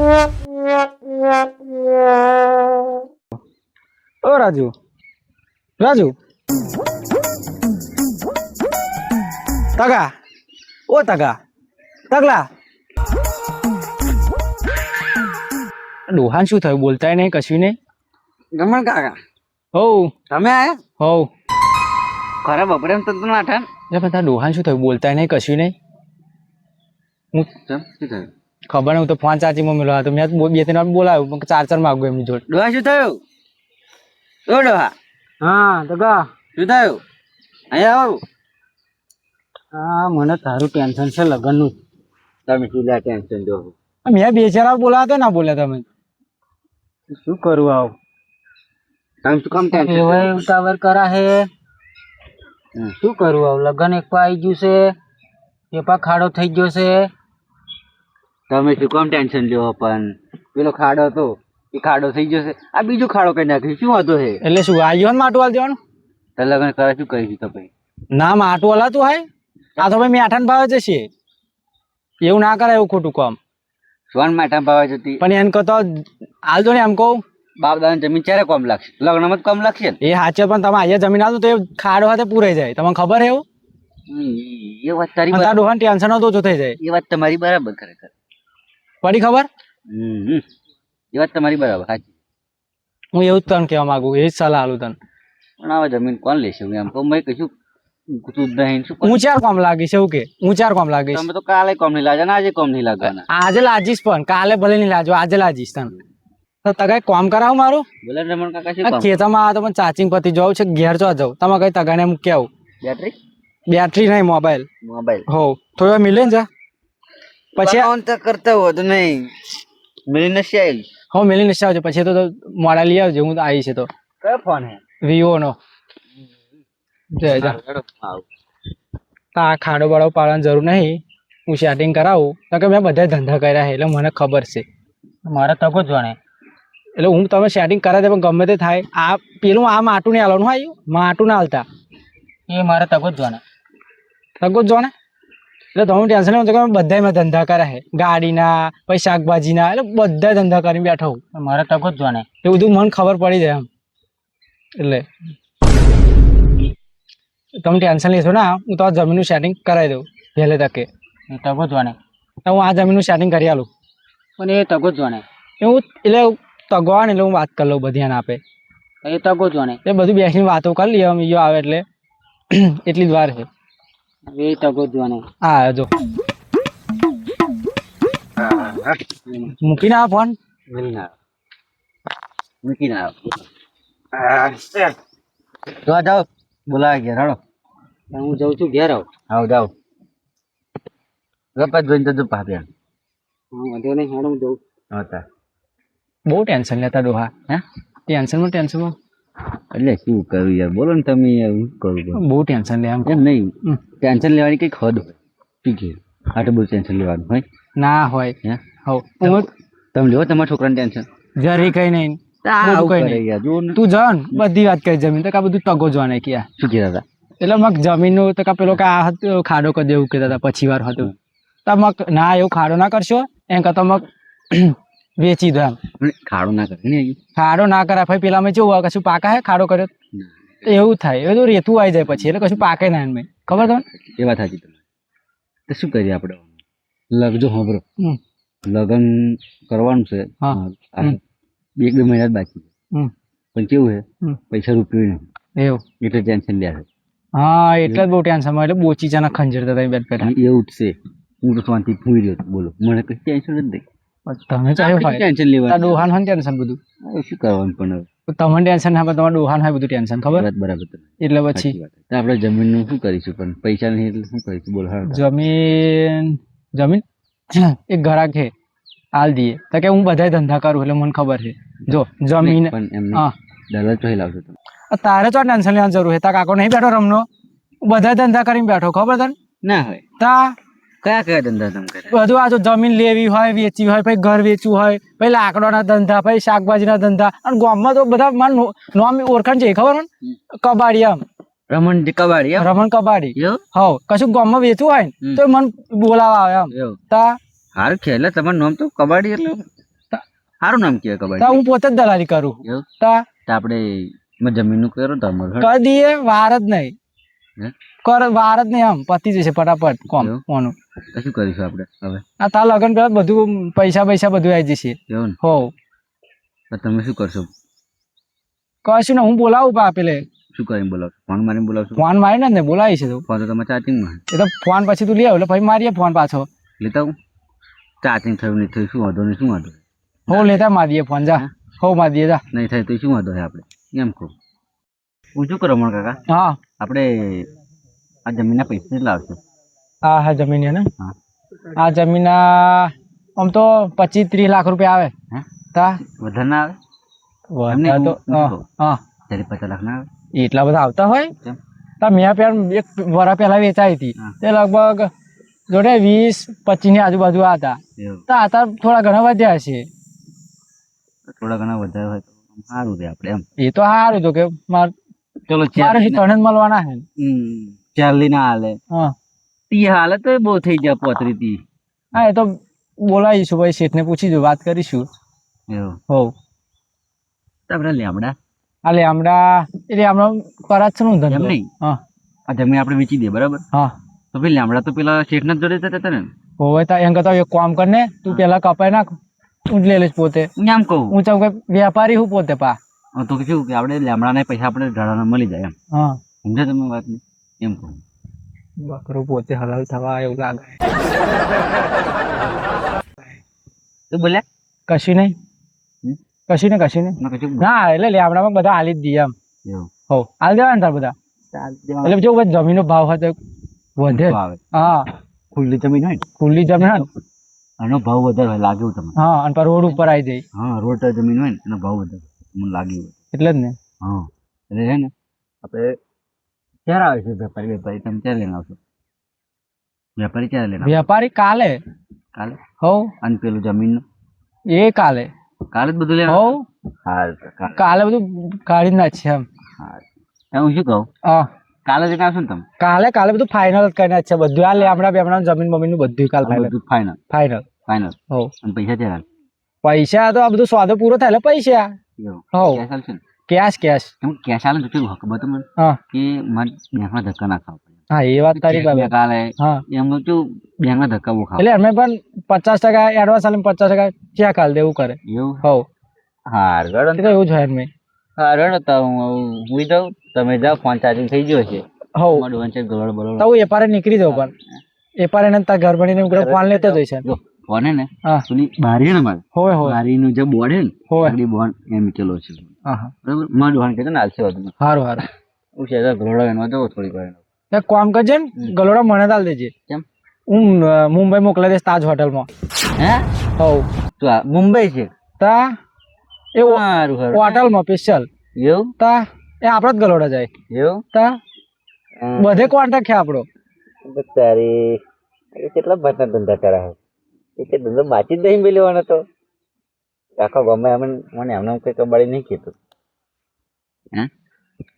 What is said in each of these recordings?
ઓ રાજુ, રાજુ, તગા, ઓ તગા, તગલા. ડોહાન શું થયું? બોલતાય નહીં, કશું નહીં. ગમણ કાકા હોવ તમે આયા હોવ. ખરા બપોરે એમ તો નાઠા તારા ડોહાન શું થયું? બોલતાય નહીં, કશું નહીં. હું શું થયું? ખબર નહીં, હું તો ફોન ચાર્જિંગમાં મેળવ્યો હતો. મેં બે ત્રણ વાર બોલાવ્યું, ચાર્જર માગું એમની જોડે. ડોહા શું થયું? ઓ ડોહા હા તગા. શું થયું? અહીંયા આવો. હા, મને તારું ટેન્શન છે લગ્નનું. તમે શું લે ટેન્શન જો મેં બે ચાર વાર બોલાવ્યા તો ના બોલ્યા તમે. શું કરું આવું? તમે શું કામ ટેન્શન ઉતાવળ કરા હે. શું કરું આવું? લગ્ન એક આવી ગયું છે, પેપા ખાડો થઈ ગયો છે. તમે શું કામ ટેન્શન લ્યો? પણ પેલો ખાડો હતો એ ખાડો થઈ જશે, આ બીજો ખાડો કઈ નાખ્યું શું હતો હે? એટલે શું આવ્યો ને માટું હાલ દેવાનું? તો લગ્ન કરે શું કરીશું તો ભાઈ? ના, માટું હલાતું હોય. આ તો ભાઈ મેઠાન ભાવે જશે. એવું ના કરાય, એવું ખોટું કામ. સોન માઠા ભાવે જતી પણ એને કહો તો હાલ દો ને. એમ કહું બાપ દાદા જમીન ક્યારે કમ લાગશે? લગ્નમાં જ કમ લાગશે ને. એ સાચે, પણ તમે અહીંયા જમીન આવતું તો એ ખાડો હાથે પૂરાઈ જાય. તમને ખબર હે એવું? એ વાત તારી તારા ડોહાન ટેન્શન હતો ઓછું થઈ જાય. એ વાત તમારી બરાબર ખરેખર. પડી ખબર? એ વાત તમારી બરાબર સાચી. હું એવું જ તને કહેવા માંગુ, એ જ સલાહ આલું તને. પણ હવે જમીન કોણ લેશે? હું એમ કહું મેં કશું તું નહીં શું હું ચાર કોમ લાગીશ એવું કે? હું ચાર કોમ લાગીશ. તમે તો કાલે કોમ નહીં લાગે ને આજે કોમ નહીં લાગવાના. આજે લાજીશ, પણ કાલે ભલે નહીં લાજો, આજે લાજીશ તને. તો તગાઈ કોમ કરાવું મારું. બોલે રમણ કાકા શું આ કામ? ખેતરમાં આ તો પણ ચાર્જિંગ પતી જવું છે, ઘેર જો જાઉં. તમે કઈ તગાને મૂકી આવું. બેટરી બેટરી નહીં, મોબાઈલ. મોબાઈલ હો થોડો મિલે ને જા. પછી ફોન તો કરતા હો તો નહીં મિલી નથી આવી. હો મિલી નથી આવજો. પછી તો મોડા લઈ આવજો. હું તો આવી છે તો. કયો ફોન હે? વિવો નો. જય જા. આ ખાડો બાડો પાડવાની જરૂર નહીં. હું સેટિંગ કરાવું. કારણ કે મેં બધા ધંધા કર્યા છે એટલે મને ખબર છે. મારે તકો જ જાણે. એટલે હું તમે સેટિંગ કરાવી દે, પણ ગમે તે થાય. આ પેલું આ માટું નહીં હાલવાનું. આવ્યું માટું ના હાલતા. એ મારે તકો જ જાણે. તકો જ જાણે. એટલે તમે ટેન્શન નહીં કે બધા મેં ધંધા કર્યા છે. ગાડીના, પછી શાકભાજીના, એટલે બધા ધંધા કરીને બેઠો હું. મારે તકો જ જાણે. એ બધું મને ખબર પડી જાય એમ. એટલે તમે ટેન્શન લેશો ના. હું તો આ જમીનનું સેટિંગ કરાવી દઉં વહેલે તકે. એ તકો જ જાણે. તો હું આ જમીનનું સેટિંગ કરી આલું. પણ એ તકો જ જાણે. એવું એટલે તગવા ને એટલે હું વાત કરી લઉં બધી એને આપે. એ તકો જ જાણે. એ બધું બેસીને વાતો કરી લઈએ. આમ આવે એટલે એટલી જ વાર છે. એ તકો જ જાણે. હા જો મૂકીને આ ફોન. મૂકીને આવો જાઓ. બોલાવે ઘેર હાલો. હું જાઉં છું ઘેર. આવો જાઓ. ગપત જોઈને તો ભાભી વાંધો નહીં. હાડો હું જાઉં. હતા બહુ ટેન્શન લેતા ડોહા. હે ટેન્શનમાં એટલે શું કરું યાર? બોલો ને તમે યાર. શું કરું? બહુ ટેન્શન લે એમ. એમ નહીં, ટેન્શન લેવાની કઈક હદ હોય. શું કે આટલું બધું ટેન્શન લેવાનું હોય ના હોય. હે હવ તમે લ્યો તમારા છોકરાને ટેન્શન. જરી કઈ નહીં. તું જાન બધી વાત કરી જમીન તો કા બધું તગો જોવાને કે શું કહેતા હતા? એટલે મગ જમીનનું તો કા પેલો કા ખાડો કરી દેવું કહેતા હતા. પછી વાર હતું તો મગ ના એવું ખાડો ના કરશો એમ કરતા મગ વેચી દો એમ. ખાડો ના કરે. ખાડો ના કરાય ભાઈ. પેલા મેં કેવું કશું પાકા હે ખાડો કર્યો એવું થાય. એ તો રેતું આવી જાય પછી એટલે કશું પાકે ના એમ. ખબર તમને? એ વાત સાચી તમારી. તો શું કરીએ આપણે? લગજો સાંભળો, લગ્ન કરવાનું છે. એક બે મહિના જ બાકી. પણ કેવું છે પૈસા રૂપિયો નહીં એવું એટલે ટેન્શન લે છે. હા એટલે જ બહુ ટેન્શન માં. એટલે બોચીચાના ખંજરતા હતા બેટ પેલા. એવું જ છે. હું તો શાંતિ ફૂઈ રહ્યો. બોલો મને કઈ ટેન્શન જ નહીં. તમે ચાહે ટેન્શન લેવાનું. ડોહાન હોય ટેન્શન બધું. શું કરવાનું? પણ તમને ટેન્શન ના, તમારા ડોહાન હોય બધું ટેન્શન. ખબર? બરાબર. એટલે પછી આપણે જમીનનું શું કરીશું? પણ પૈસા નહીં એટલે શું કરીશું? બોલો. જમીન એક ઘરાક છે હાલ દઈએ તો કે હું બધા ધંધા કરું એટલે મને ખબર છે. જો જમીન હા દલાલ તો લાવશો તમે. તારે તો ટેન્શન લેવાની જરૂર છે. તાર કાકો નહીં બેઠો રમનો, બધા ધંધા કરીને બેઠો. ખબર તને? ના હોય. તા કયા કયા ધંધા તમે કરે? બધું આ જો જમીન લેવી હોય, વેચવી હોય, પછી ઘર વેચવું હોય, પછી લાકડાના ધંધા, પછી શાકભાજીના ધંધા. અને ગામમાં તો બધા મારું નામ ઓળખાણ છે. ખબર ને? કબાડી. આમ રમણ કબાડી. રમણ કબાડી. હવ કશું ગામમાં વેચવું હોય ને તો મને બોલાવા આવે. આમ તા હારું છે. એટલે તમારું નામ તો કબાડી એટલે સારું નામ કહેવાય કબાડી. તો હું પોતે જ દલાલી કરું. એવું તો તો આપણે જમીનનું કરો તો અમારું કરી દઈએ, વાર જ નહીં. હે? વાર જ નહીં, આમ પતી જશે ફટાફટ કોમ એવું? કોનું. તો શું કરીશું આપણે હવે? આ તાર લગન પેલા બધું પૈસા બધું આવી જશે. એવું ને? હો તો તમે શું કરશો? કશું ને હું બોલાવું પા પેલે. શું કરીને બોલાવશો? ફોન મારીને બોલાવશો? ફોન મારીને જ ને બોલાવી છે તું. ફોન તો તમે ચાર્જિંગમાં એ તો ફોન પછી તું લઈ આવ એટલે પછી મારીએ ફોન પાછો. લેતા આવું. ચાર્જિંગ થયું નહીં થયું શું વાંધો નહીં, શું વાંધો હો લેતા મારીએ ફોન જા. હો મારીએ જા. નહીં થાય તો શું વાંધો છે આપણે એમ કહું. હું શું કરું રમણ કાકા? હા આપણે આ જમીનના પૈસા કેટલા આવશે? હા જમીન છે ને. હા આ જમીનના આમ તો 25-30 લાખ રૂપિયા આવે. હે તા વધારે ના આવે? વધારે તો હા 50 લાખ ના આવે? એટલા બધા આવતા હોય. કેમ? તા મેં પેલા એક વર્ષ પહેલા વેચાઈ હતી. હા. તે લગભગ જોડે 20-25 ની આજુબાજુ હતા. એવું તો આતા થોડા ઘણા વધ્યા હશે. થોડા ઘણા વધારે હોય તો સારું રહે આપણે એમ. એ તો સારું તો કે મારે ચલો તણ જ મળવાના છે. ચાલી ના હાલે. હા તી હાલે તો બહુ થઈ જાય 35. હા એ તો બોલાવીશું ભાઈ, શેઠને પૂછીશું, વાત કરીશું. એવું હો તો આપણે લેમડા એટલે હમણાં કરાજ છે ને એમ ધંધો. નહીં, હા આ જમીન આપણે વેચી દઈએ બરાબર. હા તો ભાઈ લેમડા તો પેલા શેઠના જ જોડે જતા હતા ને. હોવે તા એમ કરતા એક કામ કર ને, તું પેલા કપાઈ નાખ, હું જ લઈ લઈશ પોતે. હું આમ કહું હું ચાલ વેપારી હું પોતે પા. તો શું કે આપણે લેમડાના પૈસા આપણે ઢાળાના મળી જાય એમ. હા સમજે તમે વાત ને એમ કહું. બકરો પોતે હલાલ થવા એવું લાગે. તો બોલ્યા કશું નહીં. હમ? કશું નહીં. ના કશું ના એટલે લેમડામાં બધા હાલી જ દઈએ એમ. એવું હો હાલ દેવા ને તાર બધા. એટલે જો જમીનનો ભાવ હોય તો વધે. આવે હા ખુલ્લી જમીન હોય ને ખુલ્લી જમીન હોય ને. એનો ભાવ વધારે હોય લાગે એવું તમને. હા અને રોડ ઉપર આવી જાય હા રોડ જમીન હોય ને એનો ભાવ વધારે મને લાગે એવું. એટલે જ ને. હા એટલે છે ને આપણે ક્યારે આવે છે વેપારી તમે ક્યારે લઈને આવશો? વેપારી ક્યારે લઈને આવશો? વેપારી કાલે. કાલે? હો અને પેલું જમીનનું એ કાલે. કાલે જ બધું લઈને હો હાલ કાલે બધું કાઢી નાખ છે એમ. હાલ હું શું કહું, હા કાલે જઈને આવશો ને તમે? કાલે બધું ફાઇનલ જ કરી નાખ છે બધું. આ લેમડા જમીન બમીન નું બધું કાલ ફાઇનલ. બધું ફાઇનલ ફાઇનલ. હો અને પૈસા ક્યારે? પૈસા તો આ બધું સોદો પૂરો થાય એટલે પૈસા. એવું હો કેશ આવશે ને? કેશ. એમ કેશ આવે ને તો કેવું ખબર તમને હા કે મારે બેંકમાં ધક્કા ના ખાવા પડે. હા એ વાત તારી બરાબર. કાલે હા એમનું શું બેંકમાં ધક્કા બહુ ખાવા એટલે અમે પણ 50% એડવાન્સ આલે 50% ચેક હાલ દેવું કરે. એવું હો હાર ગયો એ તો એવું જ હોય મેં. હાર તો હું જાઉં તમે જાઓ ફોન ચાર્જિંગ થઈ ગયો છે. હો મારું છે ગળો બળો તો હું એપારે નીકળી જાઉં પણ એપારે ને તાર ઘર બનીને ઉગડે ફોન લેતો જઈશ. જો ફોન હે ને હા પેલી બારી ને મારે હોય બારીનું જે બોર્ડ હે ને હોય. આગળ બોર્ડ એમ મૂકેલો છે હા બરાબર. મારું દુકાન કહેતો ને હાલશે વધુ સારું હું છે ગળો એનો જવો થોડીક વાર એક કામ કરજે ને, ગલોડા મને તાલ દેજે. કેમ? હું મુંબઈ મોકલાઈ દઈશ તાજ હોટલમાં. હે હો તો આ મુંબઈ છે તા એ સારું સારું હોટલમાં સ્પેશિયલ એવું તા એ આપણા જ ગલોડા જાય એવું તા બધે કોન્ટેક્ટ છે આપણો. તારી એ કેટલા ભાતના ધંધા કરે છે એ ધંધો બાચી જ નહીં મેળવાનો તો આખો ગમે મને એમને કઈ કબાડી નહીં કીધું. હે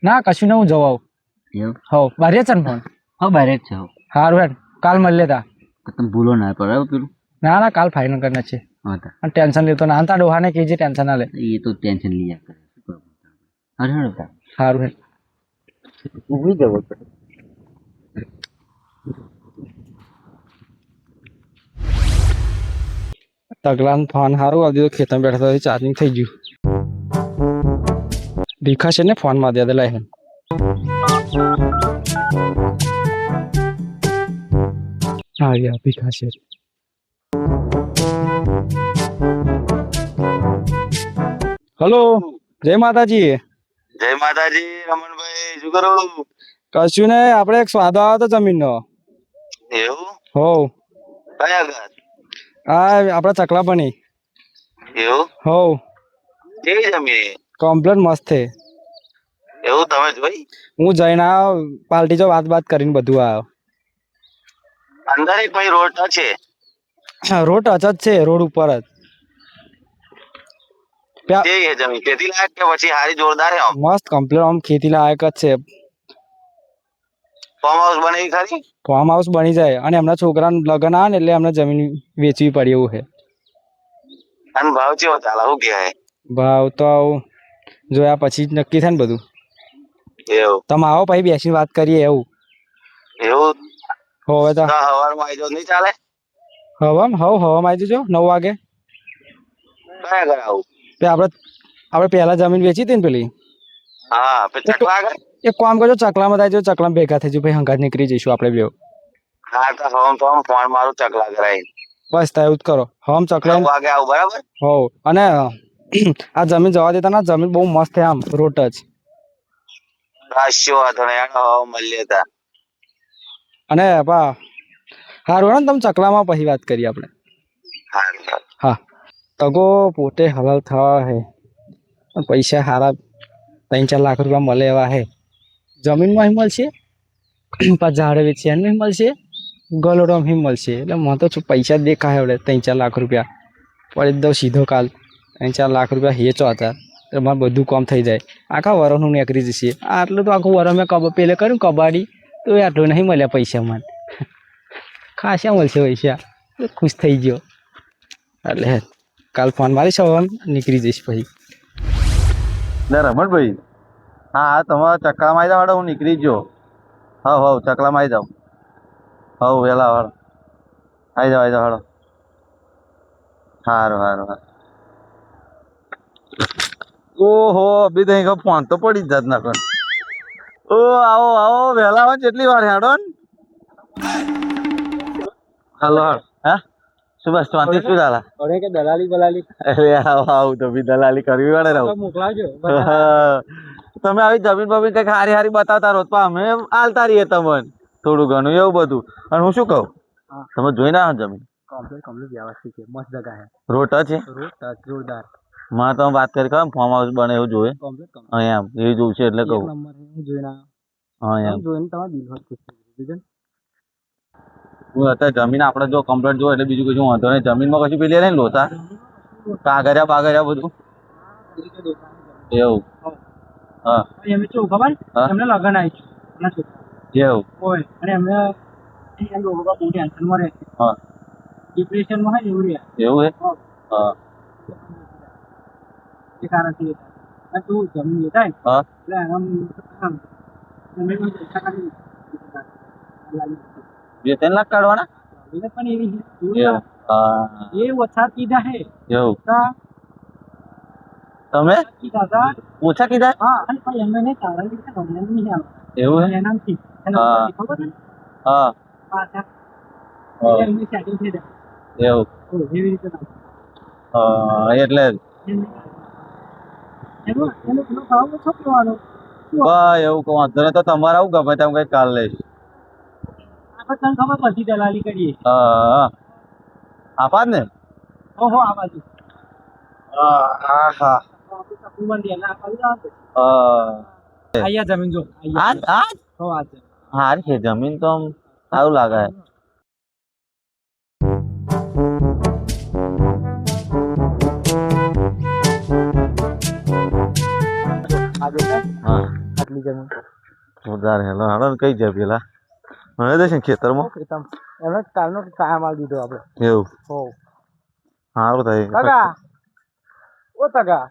ના કશું ને હું જવા આવું. એવું હો બારે છે ને ફોન. હા બારે જ છે. સારું હેડ કાલ મળી લેતા. તમે ભૂલો ના બરાબર પેલું. ના કાલ ફાઇનલ કરના છે. હા અને ટેન્શન લેતો ના તાર ડોહાને કહેજે ટેન્શન ના લે. એ તો ટેન્શન લઈ કરે. સારું હેડ ઉભી જવો પડે. તગલાન ફોન સારું આવી દીધો. ખેતરમાં બેઠા હતા ચાર્જિંગ થઈ ગયું. ભીખા છે ને ફોન માં દે લાય. હા યાર ભીખા છે. હલો જય માતાજી. જય માતાજી રમણભાઈ, શું કરો? કશું ને આપણે એક સ્વાદ આવ્યો હતો જમીનનો. એવું? હો કયા ઘર? હા આપડા ચકલા બની. એવું? હો કેવી જમીન? કમ્પ્લેટ મસ્ત છે. એવું તમે જોઈ? હું જઈને આવ્યો પાર્ટી જો વાત કરીને બધું આવ્યો. અંદર એક ભાઈ રોડ છે. રોડ ટચ જ છે, રોડ ઉપર જ. કેવી છે જમીન? ખેતી લાયક કે પછી હારી જોરદાર છે? મસ્ત કમ્પ્લેટ આમ ખેતી લાયક જ છે. ફાર્મ હાઉસ બની ખરી? ફાર્મ હાઉસ બની જાય અને એમના છોકરાને લગ્ન આવે ને એટલે એમને જમીન વેચવી પડે એવું છે. અને ભાવ ચેવો ચાલે શું કહે ભાવ તો જોયા પછી જ નક્કી થાય ને બધું. એવું તમે આવો પછી બેસીને વાત કરીએ એવું. એવું હવે તો તો હવારમાં આવી જાવ નહીં ચાલે હવામાં આવી જજો 9 વાગે. કયા ઘરે આવું તે આપણે પહેલા જમીન વેચી હતી ને પેલી. હા પછી ચકલા આગળ એક કામ કરજો, ચકલામાં થાય જો, ચકલામાં ભેગા થઈ જજો, પછી હંગાત નીકળી જઈશું આપણે બે. હા તો હમ તો ફોન મારું ચકલા ઘરે આવીને બસ તા એવું જ કરો. હમ 9 ચકલા વાગે આવું બરાબર હો. અને આ જમીન જવા દેતા ના, જમીન બહુ મસ્ત છે આમ રોટ જ. રાશ્યો હતો ને એનો હવા મળીએ તા અને બા સારું ને, તમે ચકલામાં પછી વાત કરીએ આપણે. હા હા તગો પોતે હલાલ થવા હે, પૈસા સારા 3-4 લાખ રૂપિયા મળે એવા હે. જમીનમાં મળશે, પાછા ઝાડ વેચી એને મળશે, ગલોડોમાં મળશે. એટલે મને તો પૈસા જ દેખાય હવે 3-4 લાખ રૂપિયા પણ એકદમ સીધો કાલ 3-4 લાખ રૂપિયા હેચો હતા એટલે મારે બધું કામ થઈ જાય. આખા વરસનું નીકળી જશે. આટલું તો આખું વરસ મેં પેલે કર્યું કબાડી તો એ આટલું નહીં મળ્યા પૈસા મને. ખાસા મળશે પૈસા, ખુશ થઈ ગયો. એટલે કાલ ફોન મારીશ, હવે નીકળી જઈશ પછી. રમણભાઈ, હા તમારા ચકલામાં આવી જાવ, હું નીકળી ગયો. હવ ચકલામાં આવી જાવ. વેલા વાળો આવી જાવ હાડો. સારું. ઓહો અભી તો અહીં ફોન તો પડી જ જાત ના કર. ઓ આવો વહેલા આવે કેટલી વાર હેડો ને. હાલો હા શું બસ શાંતિ શું ચાલે? અરે કે દલાલી અરે આવું તો બી દલાલી કરવી પડે રહું. મોકલાવજો. તમે આવી જમીન બમીન કઈક હારી બતાવતા રહો, અમે આલતા રહીએ તમને થોડું ઘણું એવું બધું. અને હું શું કહું, તમે જોઈને આવો જમીન કમ્પ્લીટ વ્યવસ્થિત છે, મસ્ત જગા છે. રોટ છે જોરદાર. માં તમે વાત કરી ખબર ફાર્મ હાઉસ બને એવું જોઈએ કમ્પ્લીટ અહીંયા એમ એ જોવું છે એટલે કહું. હું જોઈને હા એમ જોઈને તમારા દિલ ખુશ થઈ ગયું. હું અત્યારે જમીન આપણે જો કમ્પ્લીટ જો એટલે બીજું કશું વાંધો નહીં. જમીનમાં કશું પેલી નહીં લોતા કાગરિયા બધું એવું. હા એમને કેવું ખબર, એમને લગન આવી છે એવું હોય અને એમને લોકો બહુ ટેન્શનમાં રહે, હા ડિપ્રેશનમાં હોય એવું રહે. એવું હે હા એ કારણથી તું જમીન લેતા હા એટલે એના પૈસા કાઢી 3 લાખ કાઢવાના પણ એવી એવું હા એ ઓછા કીધા હે એવું તા તમે કીધા હતા. ઓછા કીધા હા અને પણ એમને કારણ કે નહીં આવે એવું હે એનાથી હા. ખબર ને હા પાછા હા. એમની સેટિંગ થઈ જાય એવું એવી રીતે ના. એટલે એનો ભાવ ઓછો કરવાનો. એવું કહું વાંધો નહીં તો તમારે આવું ગમે તેમ કઈ કાલ લઈશ. આપણે તને ખબર પછી દલાલી કરીએ. હા આપાત ને ઓહો આ બાજુ હા અહીંયા જમીન જો હારી છે જમીન તો આમ સારું લાગે. આટલી જમીન જોરદાર હેલો હાલો કઈ જાય પેલા હવે જશે ખેતરમાં એમને કાલનો કાયા માલ દીધો આપણે. એવું હો સારું થાય તગા ઓ તગા